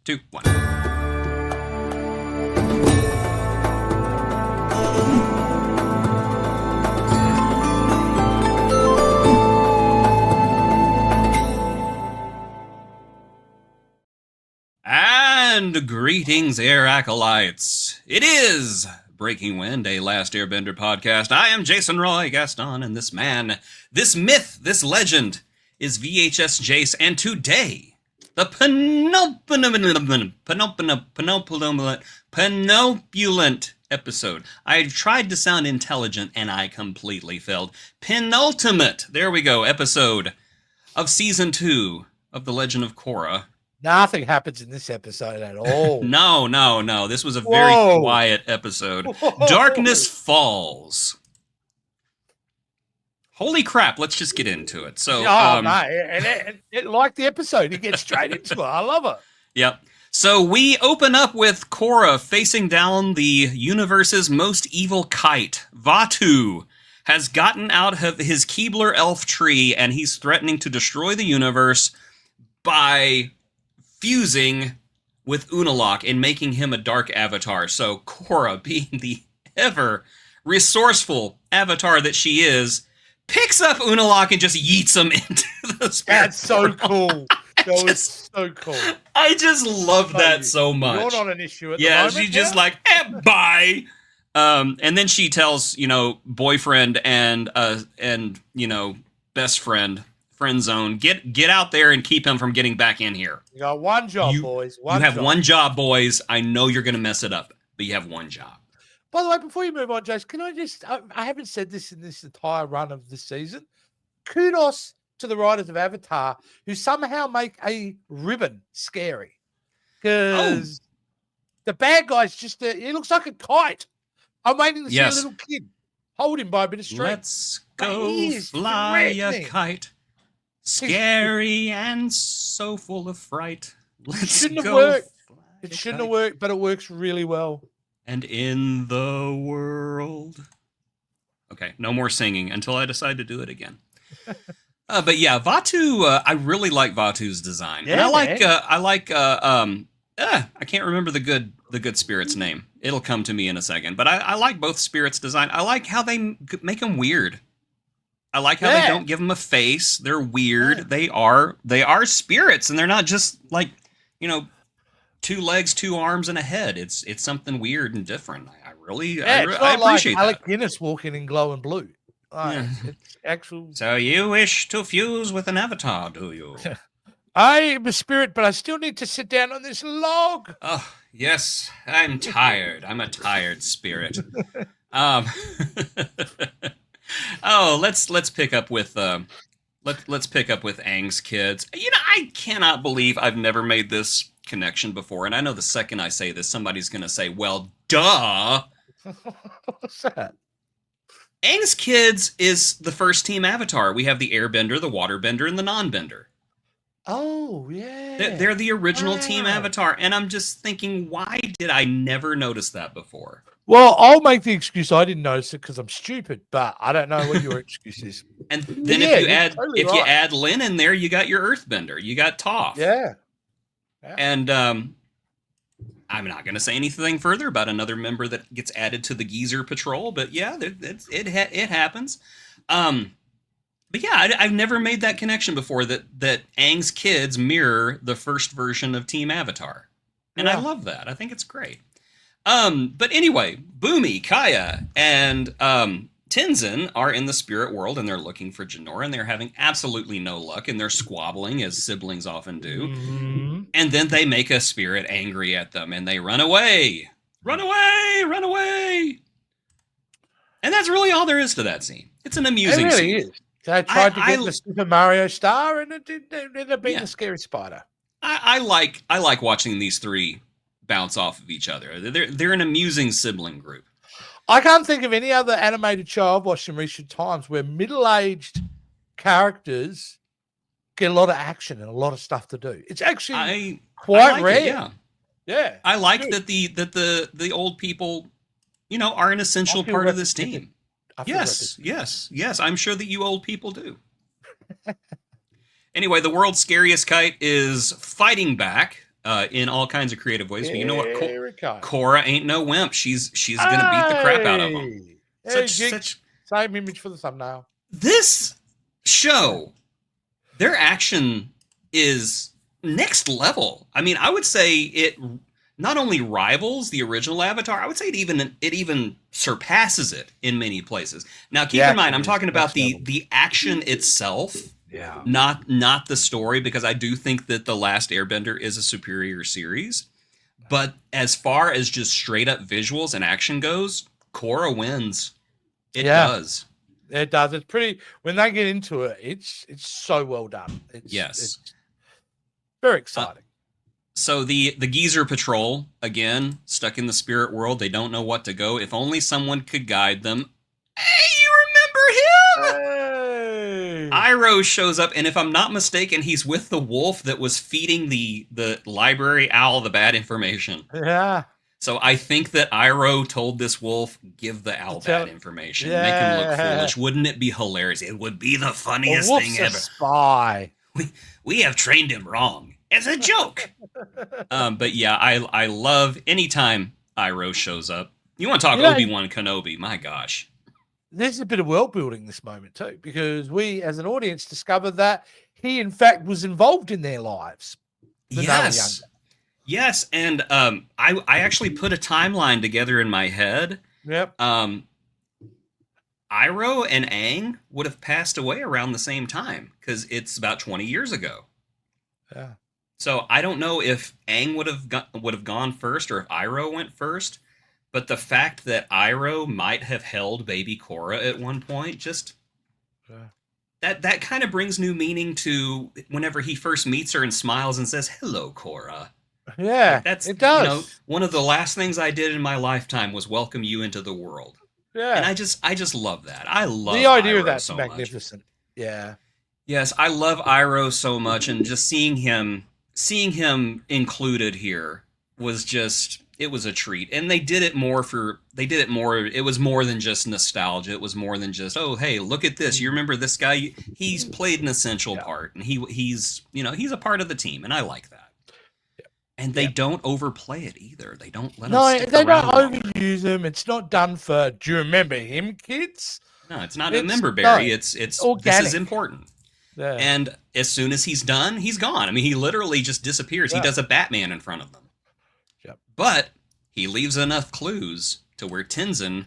2, 1. And greetings, Air Acolytes. It is Breaking Wind, a Last Airbender podcast. I am Jason Roy Gaston, and this man, this myth, this legend is VHS Jace, and today, the penultimate episode. I tried to sound intelligent, and I completely failed. Penultimate, there we go, episode of Season 2 of The Legend of Korra. Nothing happens in this episode at all. No. This was a very quiet episode. Whoa. Darkness Falls. Holy crap, let's just get into it. So, it like the episode. You get straight into it. I love it. Yep. So we open up with Korra facing down the universe's most evil kite. Vaatu has gotten out of his Keebler elf tree, and he's threatening to destroy the universe by fusing with Unalaq and making him a dark avatar. So Korra, being the ever resourceful avatar that she is, picks up Unalaq and just yeets him into the spirit. That's so cool. That was so cool. I just love that so much. You're not an issue at the moment. She's just like, bye. And then she tells, boyfriend and best friend, friend zone, get out there and keep him from getting back in here. You got one job, boys. You have one job, boys. I know you're going to mess it up, but you have one job. By the way, before you move on, Jace, can I just, I haven't said this in this entire run of this season. Kudos to the writers of Avatar who somehow make a ribbon scary. Because the bad guy's just, he looks like a kite. I'm waiting to see a little kid hold him by a bit of string. Let's go fly a kite. Scary and so full of fright. It shouldn't have worked. It shouldn't have worked, but it works really well. And in the world. Okay, no more singing until I decide to do it again. But yeah, Vaatu. I really like Vaatu's design, and I can't remember the good spirit's name. It'll come to me in a second. But I like both spirits' design. I like how they make them weird. I like how they don't give them a face. They're weird. Yeah. They are spirits, and they're not just like, 2 legs, 2 arms, and a head. It's something weird and different. I appreciate that. Alec Guinness walking in glowing blue. It's actual. So you wish to fuse with an avatar, do you? I am a spirit, but I still need to sit down on this log. Oh yes, I'm tired. I'm a tired spirit. Let's pick up with let's pick up with Aang's kids. I cannot believe I've never made this connection before, and I know the second I say this, somebody's going to say, "Well, duh." What's that? Aang's kids is the first team Avatar. We have the Airbender, the Waterbender, and the Non-Bender. Oh yeah, they're the original team Avatar, and I'm just thinking, why did I never notice that before? Well, I'll make the excuse I didn't notice it because I'm stupid, but I don't know what your excuse is. And then if you add Lin in there, you got your Earthbender, you got Toph. Yeah. And I'm not going to say anything further about another member that gets added to the Geezer Patrol, but yeah, it happens. But yeah, I've never made that connection before that Aang's kids mirror the first version of Team Avatar, and I love that. I think it's great. But anyway, Boomy, Kaya, and Tenzin are in the spirit world, and they're looking for Jinora, and they're having absolutely no luck, and they're squabbling, as siblings often do. Mm-hmm. And then they make a spirit angry at them, and they run away. Run away! Run away! And that's really all there is to that scene. It's an amusing scene. It really is. They tried to get the Super Mario star, and it ended up being a scary spider. I like watching these three bounce off of each other. They're an amusing sibling group. I can't think of any other animated show I've watched in recent times where middle-aged characters get a lot of action and a lot of stuff to do. It's actually quite rare. Yeah. I like that the old people, are an essential part of this team. Yes. I'm sure that you old people do. Anyway, the world's scariest kite is fighting back in all kinds of creative ways. But you know what? Here it comes. Korra ain't no wimp. She's gonna beat the crap out of him. Hey, same image for the thumbnail. This show, their action is next level. I mean, I would say it not only rivals the original Avatar, I would say it even surpasses it in many places. Now, keep in mind, I'm talking about the action itself, not the story, because I do think that The Last Airbender is a superior series. But as far as just straight up visuals and action goes, Korra wins. It does. It does. It's pretty. When they get into it, it's so well done. It's very exciting. So the Geezer Patrol, again, stuck in the spirit world. They don't know what to go. If only someone could guide them. Hey, you remember him? Hey. Iroh shows up, and if I'm not mistaken, he's with the wolf that was feeding the library owl the bad information. Yeah. So I think that Iroh told this wolf, give the owl bad information. Make him look foolish. Wouldn't it be hilarious? It would be the funniest thing ever. Spy. We have trained him wrong. As a joke. But yeah, I love anytime Iroh shows up. You want to talk Obi-Wan Kenobi? My gosh. There's a bit of world building this moment too, because we as an audience discovered that he in fact was involved in their lives. Yes, and I actually put a timeline together in my head. Yep. Iroh and Aang would have passed away around the same time because it's about 20 years ago. Yeah. So I don't know if Aang would have gone first or if Iroh went first, but the fact that Iroh might have held baby Korra at one point that kind of brings new meaning to whenever he first meets her and smiles and says, "Hello, Korra." Yeah, it does. You know, one of the last things I did in my lifetime was welcome you into the world. Yeah, and I just love that. I love the idea Iroh of that's so magnificent. Much. Yeah. Yes, I love Iroh so much, and just seeing him included here was just, it was a treat. And they did it more, it was more than just nostalgia. It was more than just, oh, hey, look at this. You remember this guy? He's played an essential part, and he's a part of the team, and I like that. And they don't overplay it either. They don't let him stick around. No, they don't overuse him. It's not done for, do you remember him, kids? No, it's not remember, Barry. It's organic. This is important. Yeah. And as soon as he's done, he's gone. I mean, he literally just disappears. Yeah. He does a Batman in front of them. Yep. But he leaves enough clues to where Tenzin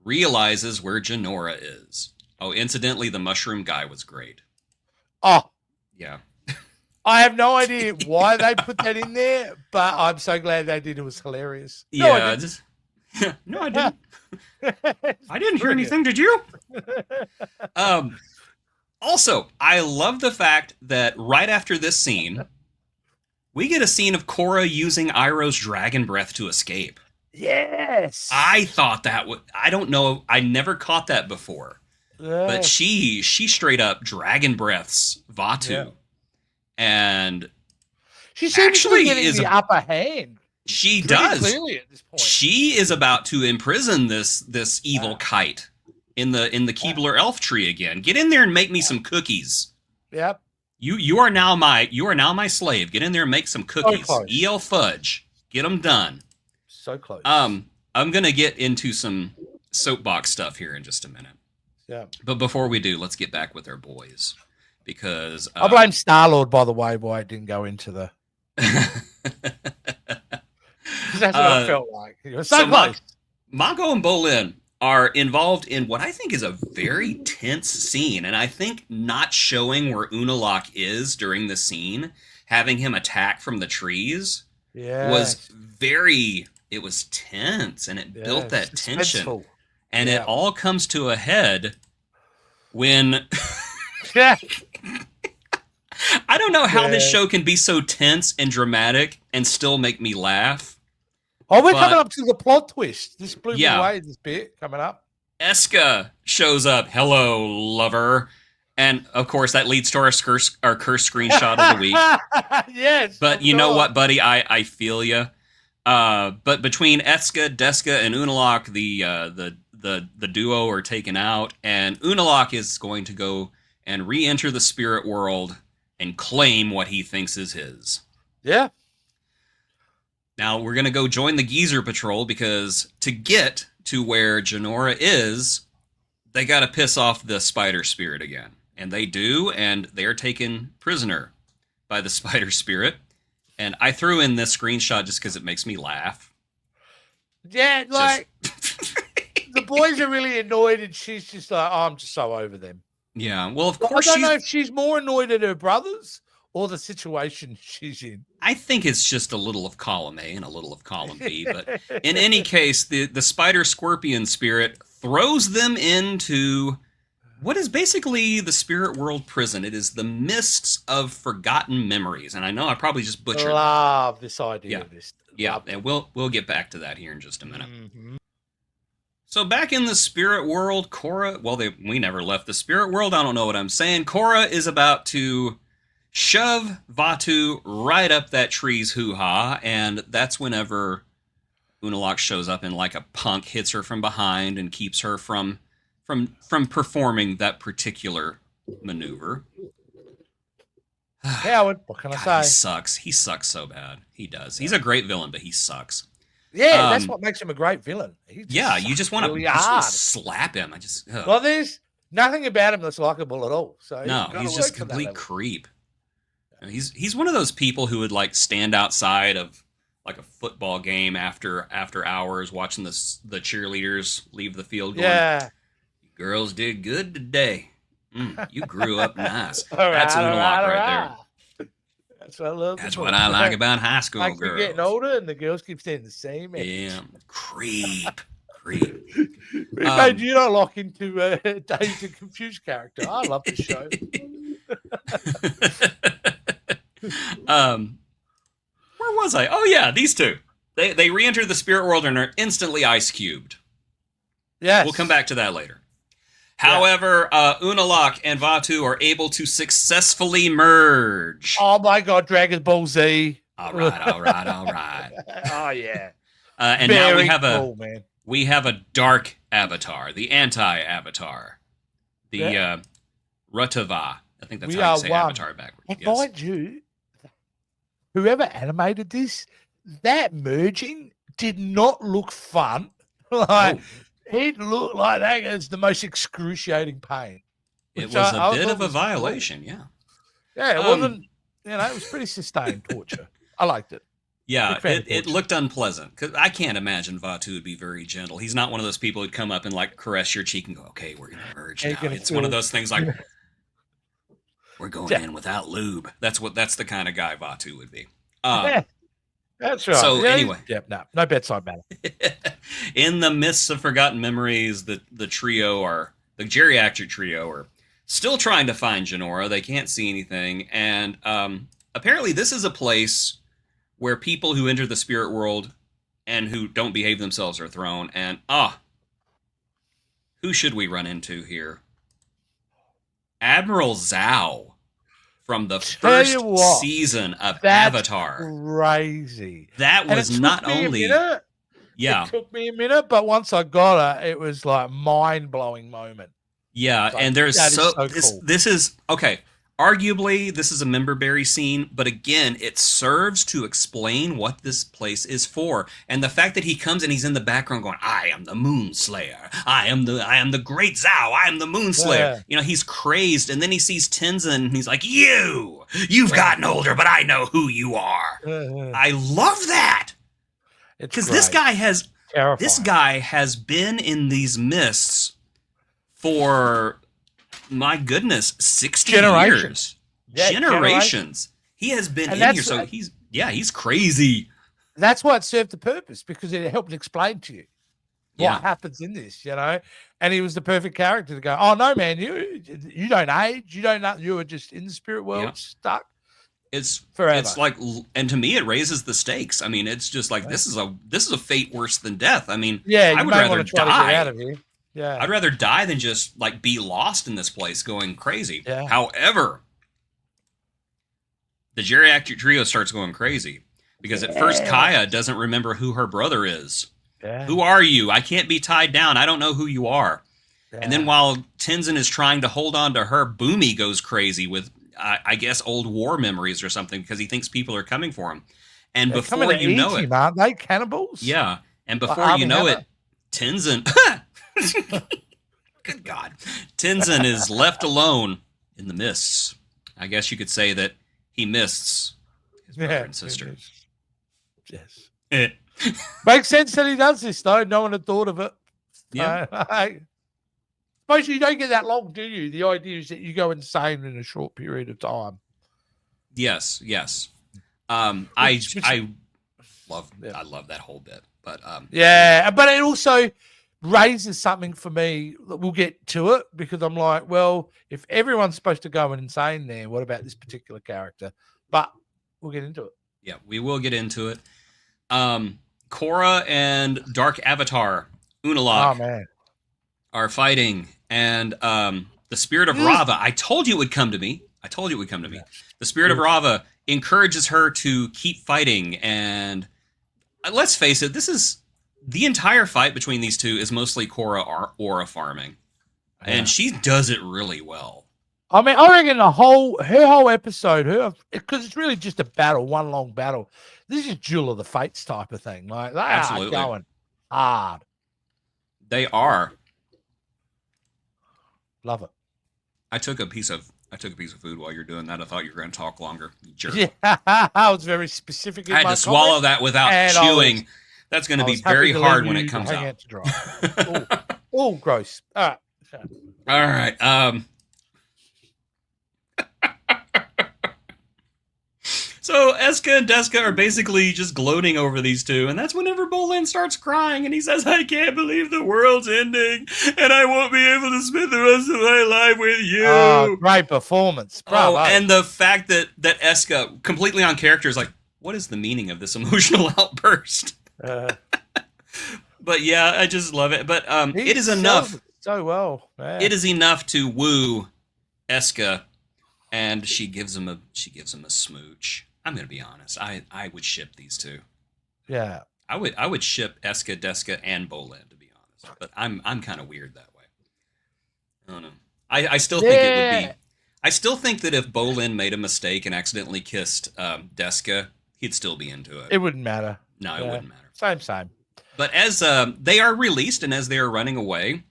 realizes where Jinora is. Oh, incidentally, the mushroom guy was great. Oh. Yeah. I have no idea why they put that in there, but I'm so glad they did. It was hilarious. No, I didn't. I didn't hear anything. Did you? Also, I love the fact that right after this scene, we get a scene of Korra using Iroh's dragon breath to escape. Yes. I thought that would. I don't know. I never caught that before. But she straight up dragon breaths Vaatu. Yeah. And she seems to be getting the upper hand. She does. Clearly at this point. She is about to imprison this evil kite in the Keebler elf tree again. Get in there and make me some cookies. Yep. You are now my slave. Get in there and make some cookies. EL fudge. Get them done. So close. I'm gonna get into some soapbox stuff here in just a minute. Yeah. But before we do, let's get back with our boys. Because I blame Star-Lord, by the way, why it didn't go into the. That's what I felt like. So Mako and Bolin are involved in what I think is a very tense scene, and I think not showing where Unalaq is during the scene, having him attack from the trees, was it was tense, and it built that tension, and it all comes to a head when. Yeah. I don't know how this show can be so tense and dramatic and still make me laugh. Oh, we're coming up to the plot twist. This blew me away, this bit coming up. Eska shows up. Hello, lover. And, of course, that leads to our curse screenshot of the week. Yes. But you know what, buddy? I feel you. But between Eska, Deska, and Unalaq, the duo are taken out. And Unalaq is going to go and re-enter the spirit world and claim what he thinks is his. Yeah. Now we're gonna go join the Geezer Patrol because to get to where Janora is, they gotta piss off the spider spirit again. And they do, and they're taken prisoner by the spider spirit. And I threw in this screenshot just because it makes me laugh. Yeah, like the boys are really annoyed, and she's just like, "Oh, I'm just so over them." Yeah, well, of course I don't know if she's more annoyed at her brothers or the situation she's in. I think it's just a little of column A and a little of column B. But in any case, the spider scorpion spirit throws them into what is basically the spirit world prison. It is the mists of forgotten memories. And I know I probably just butchered. Love this idea of this. Yeah, and we'll get back to that here in just a minute. Mm-hmm. So back in the spirit world, Korra, well, we never left the spirit world. I don't know what I'm saying. Korra is about to shove Vaatu right up that tree's hoo-ha, and that's whenever Unalaq shows up and like a punk hits her from behind and keeps her from performing that particular maneuver. Howard, what can I say? He sucks. He sucks so bad. He does. He's a great villain, but he sucks. Yeah, that's what makes him a great villain. Yeah, you just want to really slap him. Well, there's nothing about him that's likable at all. So no, he's just a complete creep. He's one of those people who would like stand outside of like a football game after hours watching the cheerleaders leave the field going, "Yeah, girls did good today. You grew up nice." That's Unalaq right there. That's what I love. That's what I like about high school girls. We're getting older and the girls keep staying the same. Yeah, creep. Hey, do you not lock into Dazed and Confused character? I love the show. Where was I? Oh yeah, these two. They re-enter the spirit world and are instantly ice cubed. Yes. We'll come back to that later. However, Unalaq and Vaatu are able to successfully merge. Oh my God, Dragon Ball Z. All right. Oh yeah. And very now we have a dark avatar, the anti-avatar, the Ratava. I think that's how you say avatar backwards. And mind you, whoever animated this, that merging did not look fun. It looked like that is the most excruciating pain. It was a bit of a violation, yeah. Yeah, it wasn't, it was pretty sustained torture. I liked it. Yeah, it looked unpleasant because I can't imagine Vaatu would be very gentle. He's not one of those people who'd come up and like caress your cheek and go, "Okay, we're gonna merge now." It's one of those things like we're going in without lube. That's the kind of guy Vaatu would be. That's right. So anyway, no bedside manner. In the midst of forgotten memories, the geriatric trio are still trying to find Janora. They can't see anything, and apparently this is a place where people who enter the spirit world and who don't behave themselves are thrown. And who should we run into here? Admiral Zhao from the first season of Avatar. Crazy. That was not only. It took me a minute, but once I got her, it was like mind-blowing moment. Yeah, and there's cool. This is okay. Arguably, this is a member berry scene, but again, it serves to explain what this place is for. And the fact that he comes and he's in the background going, "I am the Moon Slayer. I am the Great Zhao. I am the Moon Slayer." Yeah. He's crazed, and then he sees Tenzin, and he's like, "You've gotten older, but I know who you are." I love that because this guy has been in these mists for, my goodness, 60 years. Yeah, generations. He has been in here, so he's crazy. That's why it served the purpose, because it helped explain to you what happens in this, And he was the perfect character to go, "Oh no, man, you don't age, you are just in the spirit world stuck." It's forever. It's like, and to me, it raises the stakes. I mean, it's just like this is a fate worse than death. I mean, I would rather die out of here. Yeah, I'd rather die than just like be lost in this place going crazy. Yeah. However, the geriatric trio starts going crazy because at first Kaya doesn't remember who her brother is. Yeah. Who are you? I can't be tied down. I don't know who you are. Yeah. And then while Tenzin is trying to hold on to her, Boomy goes crazy with, I guess, old war memories or something because he thinks people are coming for him. And They're coming before to you know eat it, him, aren't they? Cannibals? yeah, and Like before you Army know Hammer? it, Tenzin, good God, Tenzin is left alone in the mists. I guess you could say that he mists his brother and sister. Yes. Eh. Makes sense that he does this, though. No one had thought of it. Yeah. Suppose you don't get that long, do you? The idea is that you go insane in a short period of time. Yes. Which- I love Yeah. I love that whole bit, but Yeah, but it also raises something for me. We'll get to it because I'm like, well, if everyone's supposed to go insane there, what about this particular character? But we'll get into it. yeah, we will get into it. Korra and Dark Avatar Unalaq Oh man, are fighting, and the spirit of Raava. I told you it would come to me. The spirit of Raava encourages her to keep fighting, and let's face it, this is the entire fight between these two is mostly Korra aura farming, and she does it really well. I mean, I reckon her whole episode, because it's really just a battle, one long battle. This is Duel of the Fates type of thing. Like they Absolutely. are going hard. They are. Love it. I took a piece of food while you're doing that. I thought you were going to talk longer. You jerk. Yeah, I was very specific. I had to swallow that without chewing. That's going to be very hard when it comes out. To dry. Oh, gross. All right. All right. So Eska and Deska are basically just gloating over these two, and that's whenever Bolin starts crying, and he says, "I can't believe the world's ending, and I won't be able to spend the rest of my life with you." Oh, great performance. Bravo. Oh, and the fact that Eska, completely on character, is like, what is the meaning of this emotional outburst? But yeah, I just love it. But it is enough. So well. Man. It is enough to woo Eska, and she gives him a smooch. I'm gonna be honest. I would ship these two. Yeah. I would ship Eska, Deska, and Bolin, to be honest. But I'm kind of weird that way. I don't know. I still think it would be. I still think that if Bolin made a mistake and accidentally kissed Deska, he'd still be into it. It wouldn't matter. No, it wouldn't matter. Same. But as they are released and as they are running away,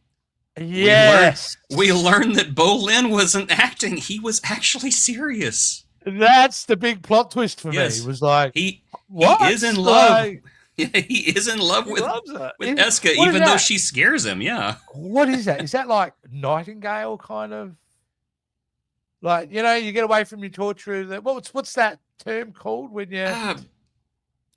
yes, we learn that Bolin wasn't acting; he was actually serious. That's the big plot twist for me. It was like he is in love. Like, he is in love with Eska, even though she scares him. Yeah. What is that? Is that like Nightingale kind of? Like, you get away from your torturer. What's that term called when you?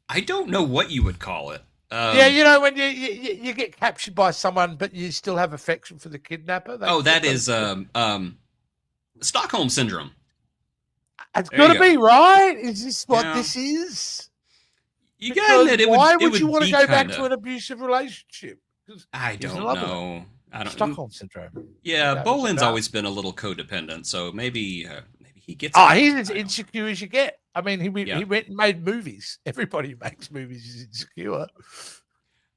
I don't know what you would call it. Yeah, when you get captured by someone, but you still have affection for the kidnapper. That is Stockholm syndrome. It's got to be, right? Is this what this is? You got it. Why would you want to go back to an abusive relationship? I don't know. Stockholm syndrome. Yeah, Bolin's always been a little codependent, so maybe he gets. He's as insecure as you get. I mean, he went and made movies. Everybody who makes movies is insecure.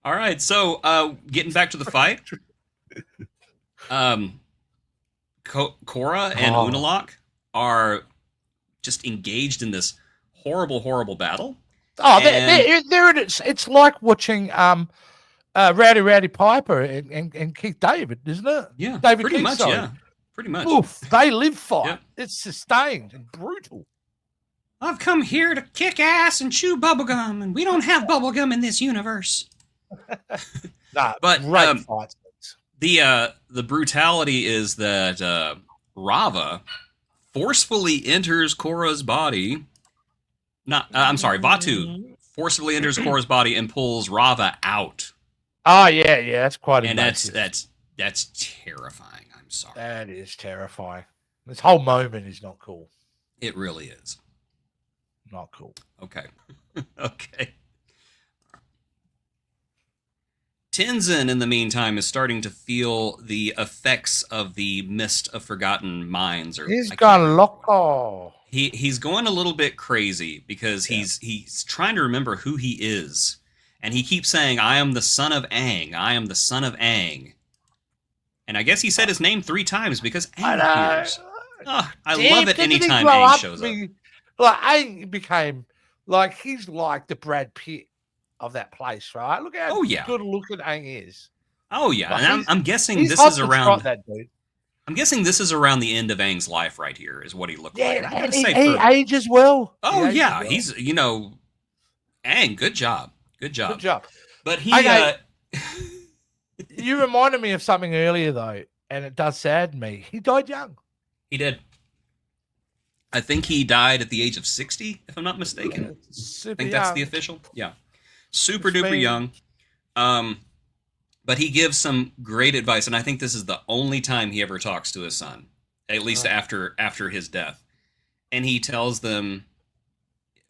All right, so getting back to the fight, Korra and Unalaq are just engaged in this horrible battle. Oh, they're in it. It's like watching Rowdy Piper and Keith David, isn't it? Yeah, David pretty Keith, much. sorry. Yeah, pretty much. Oof, they live fight. Yep. It's sustained and brutal. I've come here to kick ass and chew bubblegum, and we don't have bubblegum in this universe. But great fights. The brutality is that Raava forcefully enters Korra's body. Vaatu forcibly enters Korra's body and pulls Raava out. Oh yeah, that's quite. And that's terrifying. I'm sorry. That is terrifying. This whole moment is not cool. It really is. Not cool. Okay. Okay. Tenzin, in the meantime, is starting to feel the effects of the mist of forgotten minds. He's gone loco. He's going a little bit crazy because he's trying to remember who he is. And he keeps saying, "I am the son of Aang. I am the son of Aang." And I guess he said his name 3 times because Aang appears. I love it anytime Aang shows up. Like Aang became Like he's like the Brad Pitt of that place, right? Look how Oh yeah. good looking Aang is. Oh yeah. Like And I'm guessing he's this hot is to around. trot, that dude. I'm guessing this is around the end of Aang's life right here, is what he looked like. And Yeah, I and gotta he, say, he ages well. He oh ages yeah, well. he's Aang, good job, good job. Good job. But he, Okay. You reminded me of something earlier though, and it does sadden me. He died young. he did. I think he died at the age of 60, if I'm not mistaken. Super I think young. that's the official. Yeah, super Which duper means- young. But he gives some great advice, and I think this is the only time he ever talks to his son, at least after his death. And he tells them,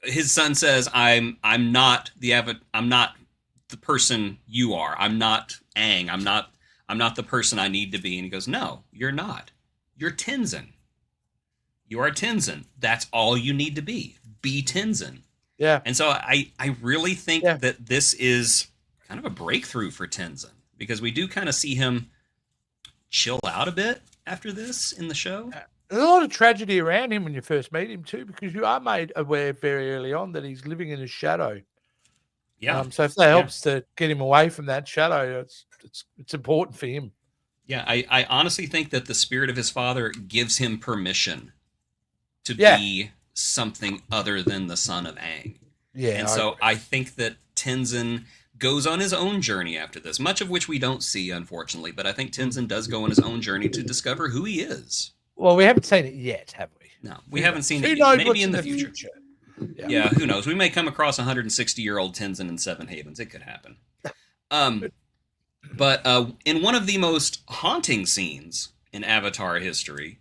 his son says, I'm not the person you are. I'm not Aang. I'm not the person I need to be." And he goes, "No, you're not. You're Tenzin. You are Tenzin. That's all you need to be. Be Tenzin." Yeah. And so I really think that this is kind of a breakthrough for Tenzin, because we do kind of see him chill out a bit after this in the show. There's a lot of tragedy around him when you first meet him too, because you are made aware very early on that he's living in his shadow. Yeah. So if that helps to get him away from that shadow, it's important for him. Yeah, I honestly think that the spirit of his father gives him permission to be something other than the son of Aang. Yeah. And so I think that Tenzin goes on his own journey after this, much of which we don't see, unfortunately. But I think Tenzin does go on his own journey to discover who he is. Well, we haven't seen it yet, have we? No, we haven't seen it Who yet. knows Maybe what's in the future. Yeah, who knows? We may come across 160-year-old Tenzin in Seven Havens. It could happen. But in one of the most haunting scenes in Avatar history,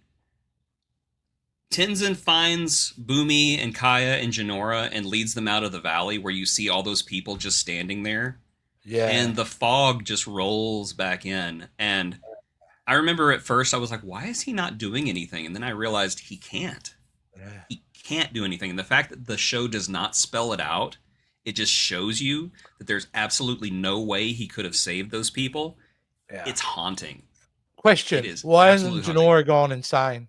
Tenzin finds Bumi and Kaya and Jinora and leads them out of the valley, where you see all those people just standing there. Yeah. And the fog just rolls back in. And I remember at first I was like, why is he not doing anything? And then I realized he can't. Yeah. He can't do anything. And the fact that the show does not spell it out, it just shows you that there's absolutely no way he could have saved those people. Yeah. It's haunting. Question: why hasn't Jinora gone insane?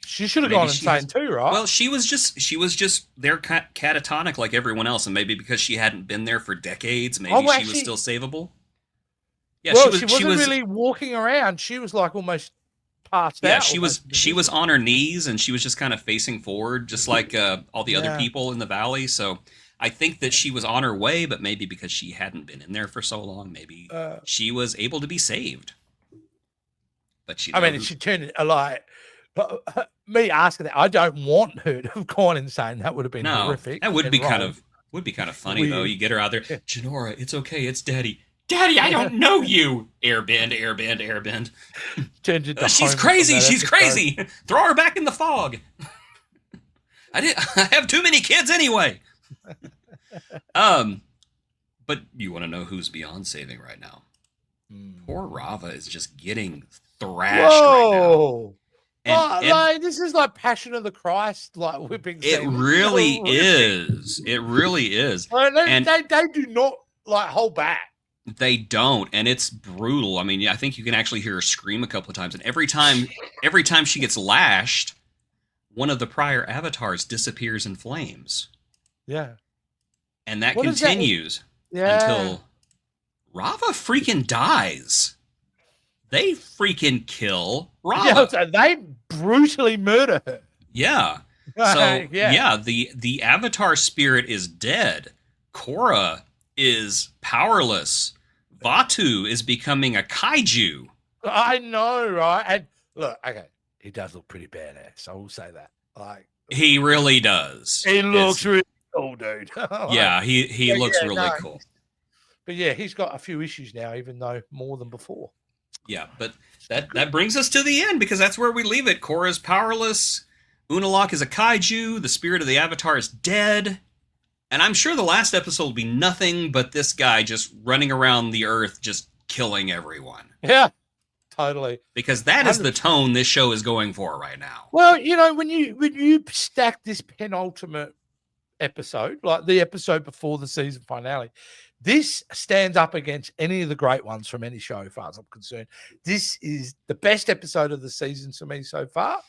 She should have gone insane too, right? Well, she was just there catatonic like everyone else, and maybe because she hadn't been there for decades, maybe she was still savable. Yeah, well, she wasn't really walking around. She was like almost passed out. Yeah, she was on her knees, and she was just kind of facing forward, just like all the other people in the valley. So I think that she was on her way, but maybe because she hadn't been in there for so long, maybe she was able to be saved. But she turned it like. But me asking that, I don't want her to have gone insane. That would have been horrific. That would be kind of funny though. You get her out there, Jinora. It's okay. It's Daddy. Daddy, I don't know you. Airbend. She's crazy. She's crazy. Throw her back in the fog. I have too many kids anyway. But you want to know who's beyond saving right now? Poor Raava is just getting thrashed right now. And this is like Passion of the Christ, like whipping. It really is. It really is. They do not like hold back. They don't, and it's brutal. I mean, I think you can actually hear her scream a couple of times, and every time she gets lashed, one of the prior avatars disappears in flames. Yeah, and that continues until Raava freaking dies. They freaking kill Raava. Yeah, so they brutally murder her. Yeah. So the Avatar spirit is dead. Korra is powerless. Vaatu is becoming a kaiju. I know, right? And look, okay, he does look pretty badass. I will say that. Like he really does. He looks really cool, dude. Yeah, he looks really cool. But yeah, he's got a few issues now, even though more than before. Yeah, but that brings us to the end, because that's where we leave it. Korra's powerless. Unalaq is a kaiju. The spirit of the Avatar is dead. And I'm sure the last episode will be nothing but this guy just running around the earth, just killing everyone. Yeah, totally. Because that is the tone this show is going for right now. Well, when you stack this penultimate episode, like the episode before the season finale, this stands up against any of the great ones from any show, as far as I'm concerned. This is the best episode of the season for me so far.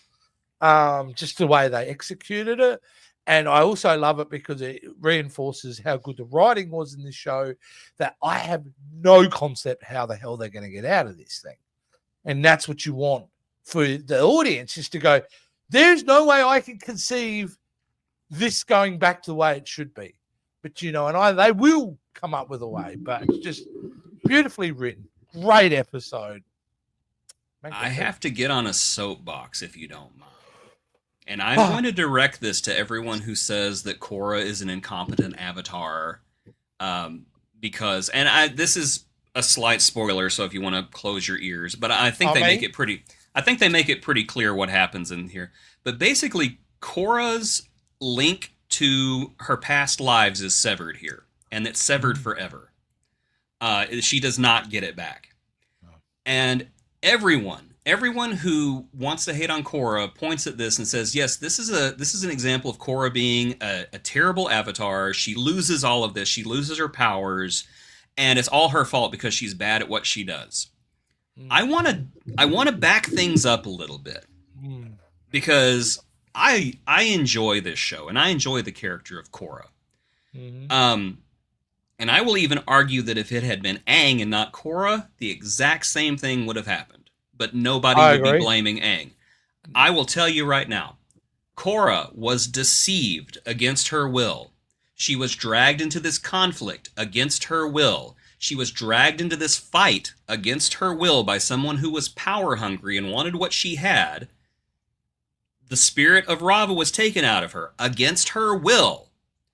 just the way they executed it. And I also love it because it reinforces how good the writing was in this show, that I have no concept how the hell they're going to get out of this thing. And that's what you want for the audience, is to go, there's no way I can conceive this going back to the way it should be. But, they will come up with a way, but it's just beautifully written. Great episode. I have to get on a soapbox if you don't mind. And I'm going to direct this to everyone who says that Korra is an incompetent avatar, because, and this is a slight spoiler, so if you want to close your ears, but I think they make it pretty. I think they make it pretty clear what happens in here. But basically, Korra's link to her past lives is severed here, and it's severed forever. She does not get it back, and everyone who wants to hate on Korra points at this and says, yes, this is an example of Korra being a terrible avatar. She loses all of this. She loses her powers, and it's all her fault because she's bad at what she does. I want to back things up a little bit, because I enjoy this show, and I enjoy the character of Korra. And I will even argue that if it had been Aang and not Korra, the exact same thing would have happened. But nobody would be blaming Aang. I will tell you right now, Korra was deceived against her will. She was dragged into this conflict against her will. She was dragged into this fight against her will by someone who was power hungry and wanted what she had. The spirit of Raava was taken out of her against her will.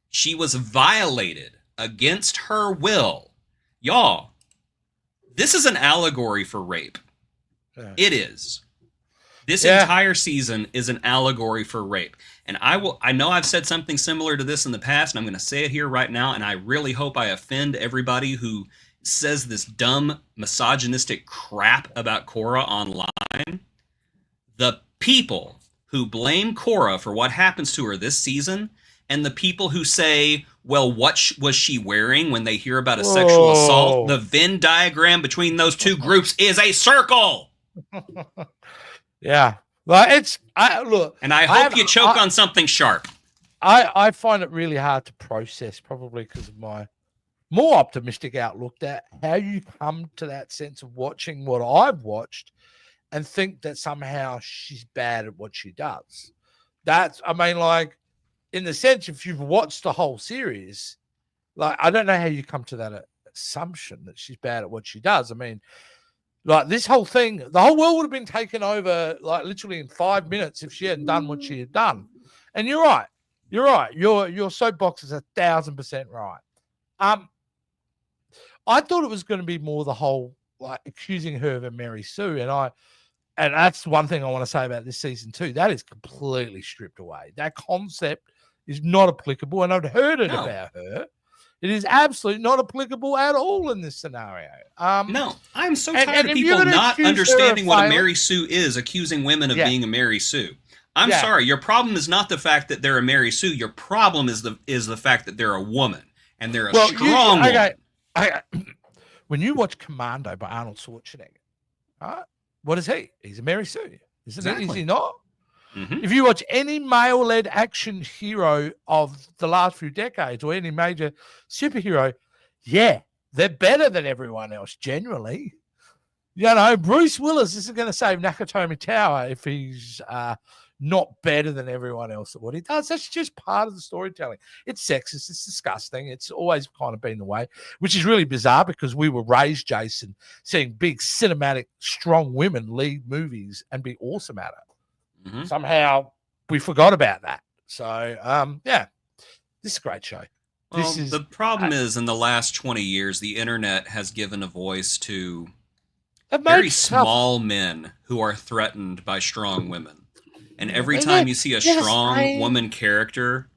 She was violated against her will. Y'all, this is an allegory for rape. It is. This entire season is an allegory for rape. And I know I've said something similar to this in the past, and I'm going to say it here right now, and I really hope I offend everybody who says this dumb, misogynistic crap about Korra online. The people who blame Korra for what happens to her this season, and the people who say, well, what was she wearing, when they hear about a sexual assault, the Venn diagram between those two groups is a circle. Yeah. Well, look. And I hope you choke on something sharp. I find it really hard to process, probably because of my more optimistic outlook, that how you come to that sense of watching what I've watched and think that somehow she's bad at what she does. In the sense, if you've watched the whole series, I don't know how you come to that assumption that she's bad at what she does. This whole thing, the whole world would have been taken over literally in 5 minutes if she hadn't done what she had done. And you're right. Your soapbox is 1,000% right. I thought it was going to be more the whole accusing her of a Mary Sue, and that's one thing I want to say about this season too. That is completely stripped away. That concept is not applicable, and I've heard it about her. It is absolutely not applicable at all in this scenario. No, I'm so tired of people not understanding what a Mary Sue is, accusing women of being a Mary Sue. I'm sorry, your problem is not the fact that they're a Mary Sue. Your problem is the fact that they're a woman, and they're a strong woman. When you watch Commando by Arnold Schwarzenegger, what is he? He's a Mary Sue, isn't he? Is he not? Mm-hmm. If you watch any male-led action hero of the last few decades, or any major superhero, they're better than everyone else generally. Bruce Willis isn't going to save Nakatomi Tower if he's not better than everyone else at what he does. That's just part of the storytelling. It's sexist. It's disgusting. It's always kind of been the way, which is really bizarre because we were raised, Jason, seeing big cinematic, strong women lead movies and be awesome at it. Mm-hmm. Somehow we forgot about that. So, this is a great show. Well, the problem is, in the last 20 years, the internet has given a voice to very small men who are threatened by strong women. And every time you see a strong woman character,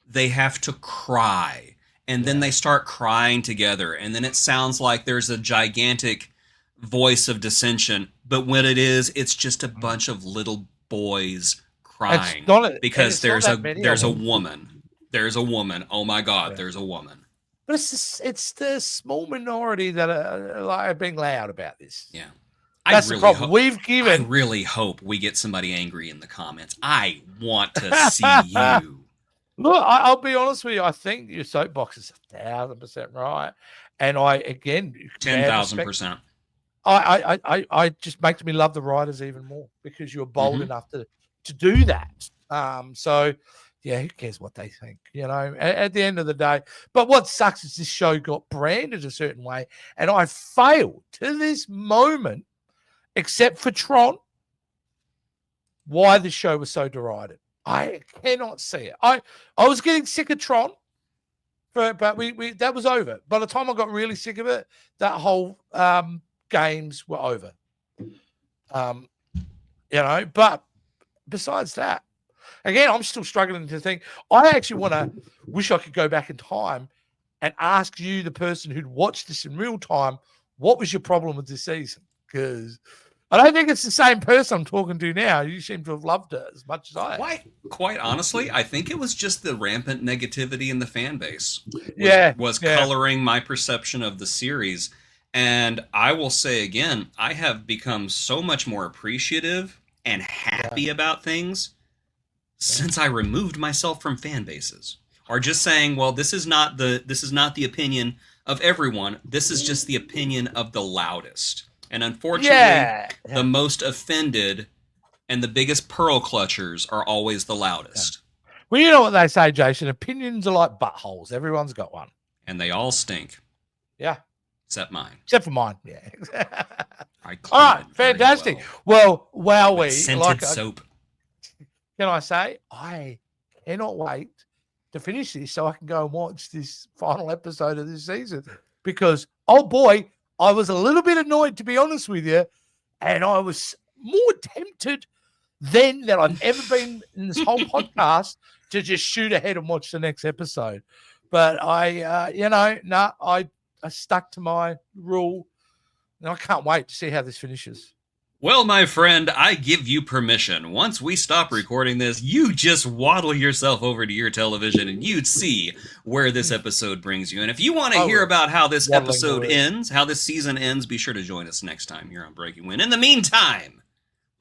they have to cry. And then they start crying together. And then it sounds like there's a gigantic voice of dissension. But what it is, it's just a bunch of little boys crying because there's a woman. There's a woman. Oh my God, there's a woman. But it's the small minority that are being loud about this. Yeah. That's the problem. We've I given. really hope we get somebody angry in the comments. I want to see you. Look, I'll be honest with you. I think your soapbox is 1,000% right, and I again, mad respect. 10,000%. I just makes me love the writers even more because you're bold enough to do that. So yeah, who cares what they think? You know, at the end of the day. But what sucks is this show got branded a certain way, and I failed to this moment, except for Tron, why the show was so derided. I cannot see it. I was getting sick of Tron, but we that was over. By the time I got really sick of it, that whole games were over. You know, but besides that, again, I'm still struggling to think. I actually wish I could go back in time and ask you, the person who'd watched this in real time, what was your problem with this season? Because I don't think it's the same person I'm talking to now. You seem to have loved it as much as I have. Quite honestly, I think it was just the rampant negativity in the fan base was coloring my perception of the series. And I will say again, I have become so much more appreciative and happy about things since I removed myself from fan bases. Or just saying, well, this is not the opinion of everyone. This is just the opinion of the loudest. And unfortunately, the most offended and the biggest pearl clutchers are always the loudest. Well, you know what they say, Jason. Opinions are like buttholes. Everyone's got one. And they all stink. Yeah. Except mine. Except for mine, yeah. All right, fantastic. Well, wowee. Scented soap. Can I say, I cannot wait to finish this so I can go and watch this final episode of this season. Because, oh boy, I was a little bit annoyed, to be honest with you, and I was more tempted then than I've ever been in this whole podcast to just shoot ahead and watch the next episode. But I stuck to my rule, and I can't wait to see how this finishes. Well, my friend, I give you permission. Once we stop recording this, you just waddle yourself over to your television and you'd see where this episode brings you. And if you want to hear about how this episode ends, how this season ends, be sure to join us next time here on Breaking Wind. In the meantime,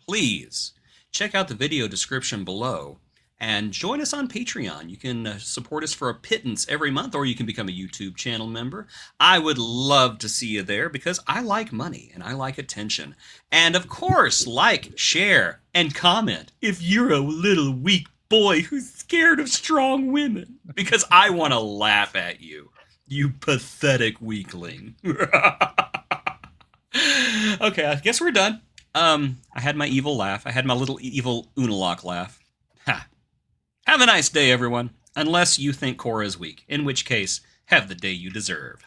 please check out the video description below and join us on Patreon. You can support us for a pittance every month, or you can become a YouTube channel member. I would love to see you there because I like money and I like attention. And of course, like, share, and comment if you're a little weak boy who's scared of strong women, because I want to laugh at you, you pathetic weakling. Okay, I guess we're done. I had my evil laugh. I had my little evil Unalaq laugh. Ha. Have a nice day, everyone. Unless you think Korra is weak, in which case, have the day you deserve.